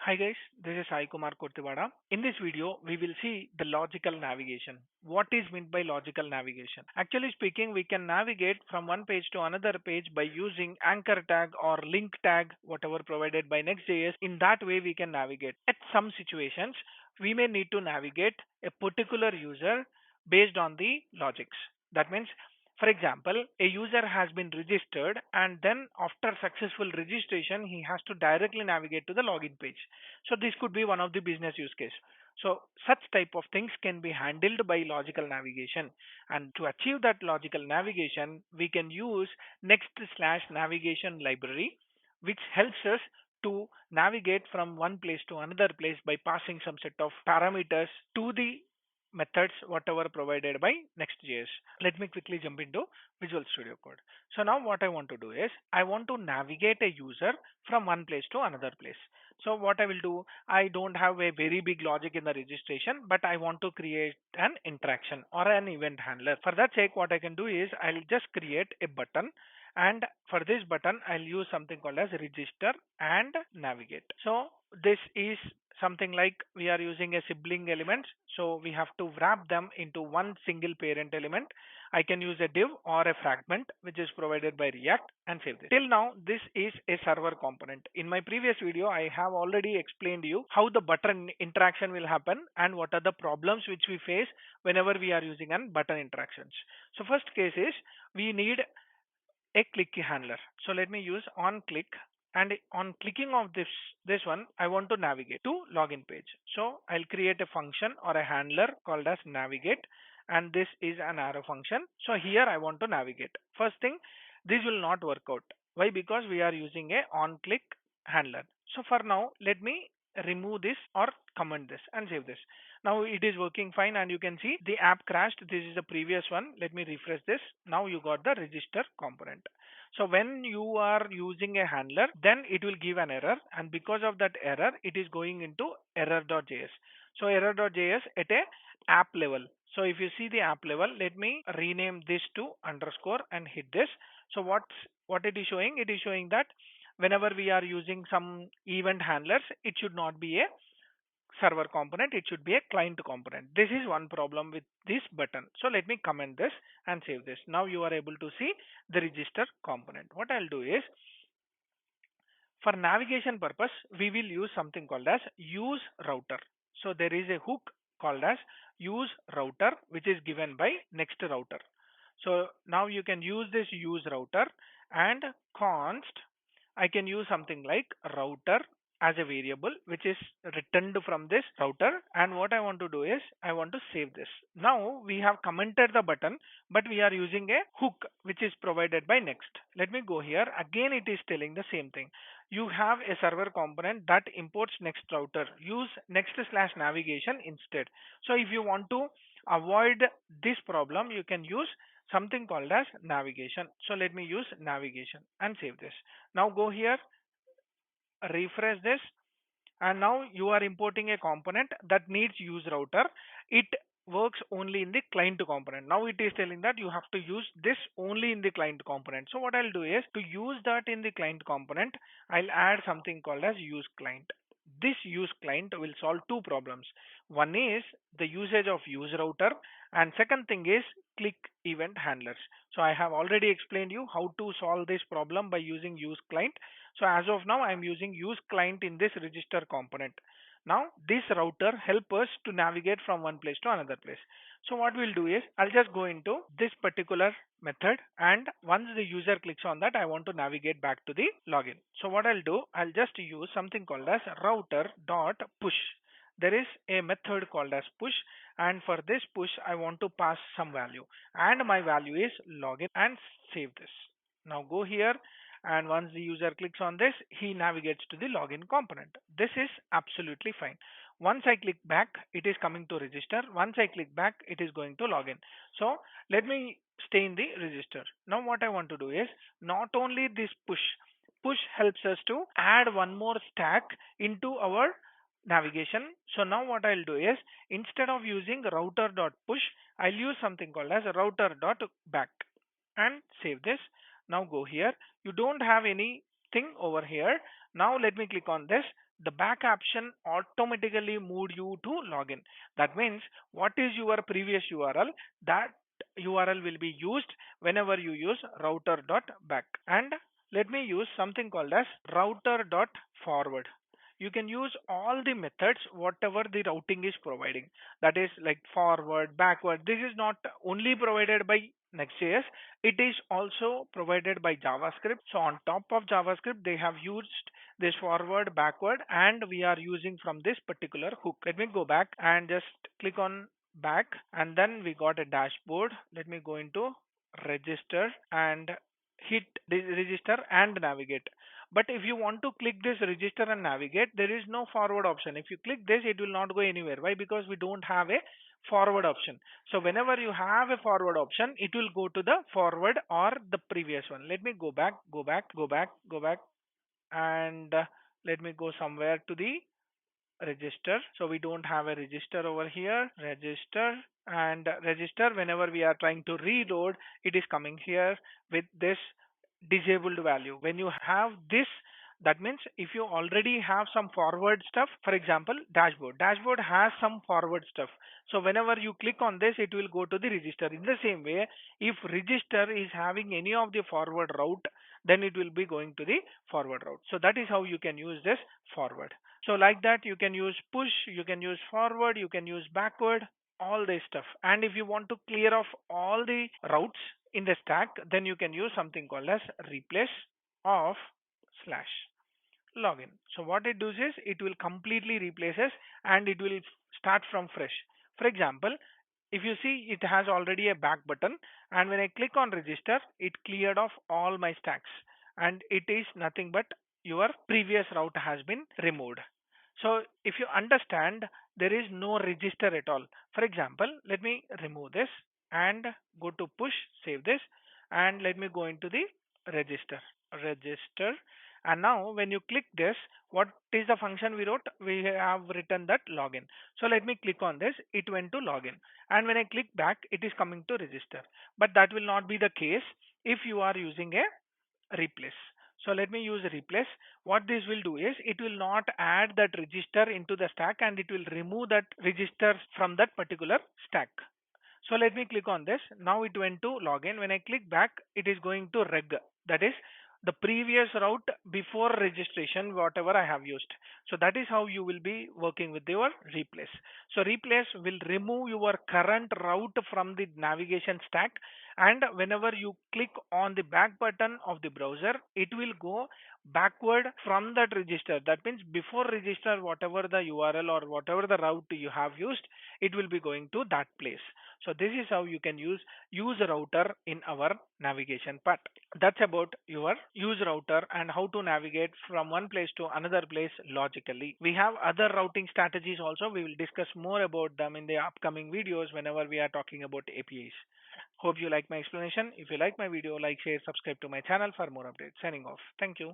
Hi guys, this is Sai Kumar Kurtivada. In this video, we will see the logical navigation. What is meant by logical navigation? Actually speaking, we can navigate from one page to another page by using anchor tag or link tag, whatever provided by Next.js. In that way, we can navigate. At some situations, we may need to navigate a particular user based on the logics. That means for example, a user has been registered and then after successful registration, he has to directly navigate to the login page. So this could be one of the business use case. So such type of things can be handled by logical navigation. And to achieve that logical navigation, we can use next slash navigation library, which helps us to navigate from one place to another place by passing some set of parameters to the methods whatever provided by Next.js. Let me quickly jump into Visual Studio Code. So now what I want to do is I want to navigate a user from one place to another place. So what I will do, I don't have a very big logic in the registration, but I want to create an interaction or an event handler. For that sake, what I can do is I'll just create a button, and for this button I'll use something called as register and navigate. So this is something like we are using a sibling element, so we have to wrap them into one single parent element. I can use a div or a fragment which is provided by React and save this. Till now this is a server component. In my previous video I have already explained you how the button interaction will happen and what are the problems which we face whenever we are using an button interactions. So first case is we need a click handler. So let me use on click, and on clicking of this one I want to navigate to login page. So I'll create a function or a handler called as navigate, and this is an arrow function. So here I want to navigate. First thing, this will not work out. Why? Because we are using a on click handler. So for now let me remove this or comment this and save this. Now it is working fine, and you can see the app crashed. This is the previous one. Let me refresh this. Now you got the register component. So when you are using a handler, then it will give an error, and because of that error it is going into error.js. So error.js at a app level. So if you see the app level, let me rename this to underscore and hit this. So what it is showing? It is showing that whenever we are using some event handlers, it should not be a server component, it should be a client component. This is one problem with this button. So let me comment this and save this. Now you are able to see the register component. What I'll do is, for navigation purpose, we will use something called as useRouter. So there is a hook called as useRouter, which is given by Next.router. So now you can use this useRouter, and const I can use something like router as a variable which is returned from this router, and what I want to do is I want to save this. Now we have commented the button, but we are using a hook which is provided by Next. Let me go here. Again it is telling the same thing. You have a server component that imports Next router. Use next slash navigation instead. So if you want to avoid this problem, you can use something called as navigation. So let me use navigation and save this. Now go here, refresh this, and now you are importing a component that needs useRouter. It works only in the client component. Now it is telling that you have to use this only in the client component. So what I'll do is, to use that in the client component, I'll add something called as use client. This use client will solve two problems. One is the usage of useRouter, and second thing is click event handlers. So I have already explained you how to solve this problem by using use client. So as of now, I'm using use client in this register component. Now this router help us to navigate from one place to another place. So what we'll do is I'll just go into this particular method, and once the user clicks on that, I want to navigate back to the login. So what I'll do, I'll just use something called as router dot push. There is a method called as push, and for this push I want to pass some value, and my value is login, and save this. Now go here, and once the user clicks on this, he navigates to the login component. This is absolutely fine. Once I click back, it is coming to register. Once I click back, it is going to login. So let me stay in the register. Now what I want to do is, not only this push helps us to add one more stack into our navigation. So now what I'll do is, instead of using router.push, I'll use something called as router.back and save this. Now go here. You don't have anything over here. Now let me click on this. the back option automatically moved you to login. That means what is your previous URL, that URL will be used whenever you use router.back. And let me use something called as router.forward. You can use all the methods whatever the routing is providing, that is like forward, backward. This is not only provided by Next.js, it is also provided by JavaScript. So on top of JavaScript they have used this forward, backward, and we are using from this particular hook. Let me go back and just click on back, and then we got a dashboard. Let me go into register and hit register and navigate. But if you want to click this register and navigate, there is no forward option. If you click this, it will not go anywhere. Why? Because we don't have a forward option. So whenever you have a forward option, it will go to the forward or the previous one. Let me go back, go back, and let me go somewhere to the register. So we don't have a register over here. Register, and register, whenever we are trying to reload, it is coming here with this disabled value. When you have this, that means if you already have some forward stuff, for example dashboard has some forward stuff, so whenever you click on this, it will go to the register. In the same way, if register is having any of the forward route, then it will be going to the forward route. So that is how you can use this forward. So like that, you can use push, you can use forward, you can use backward, all this stuff. And if you want to clear off all the routes in the stack, then you can use something called as replace of slash login. So what it does is it will completely replaces and it will start from fresh. For example, if you see, it has already a back button, and when I click on register, it cleared off all my stacks, and it is nothing but your previous route has been removed. So if you understand, there is no register at all. For example, let me remove this and go to push, save this, and let me go into the register. Register. And now when you click this, what is the function we wrote? We have written that login. So let me click on this. It went to login. And when I click back, it is coming to register. But that will not be the case if you are using a replace. So let me use replace. What this will do is it will not add that register into the stack, and it will remove that register from that particular stack. So let me click on this. Now it went to login. When I click back, it is going to reg. That is the previous route before registration, whatever I have used. So that is how you will be working with your replace. So replace will remove your current route from the navigation stack, and whenever you click on the back button of the browser, it will go backward from that register. That means before register, whatever the URL or whatever the route you have used, it will be going to that place. So this is how you can use router in our navigation part. That's about your use router and how to navigate from one place to another place logically. We have other routing strategies also. We will discuss more about them in the upcoming videos whenever we are talking about APIs. Hope you like my explanation. If you like my video, like, share, subscribe to my channel for more updates. Signing off. Thank you.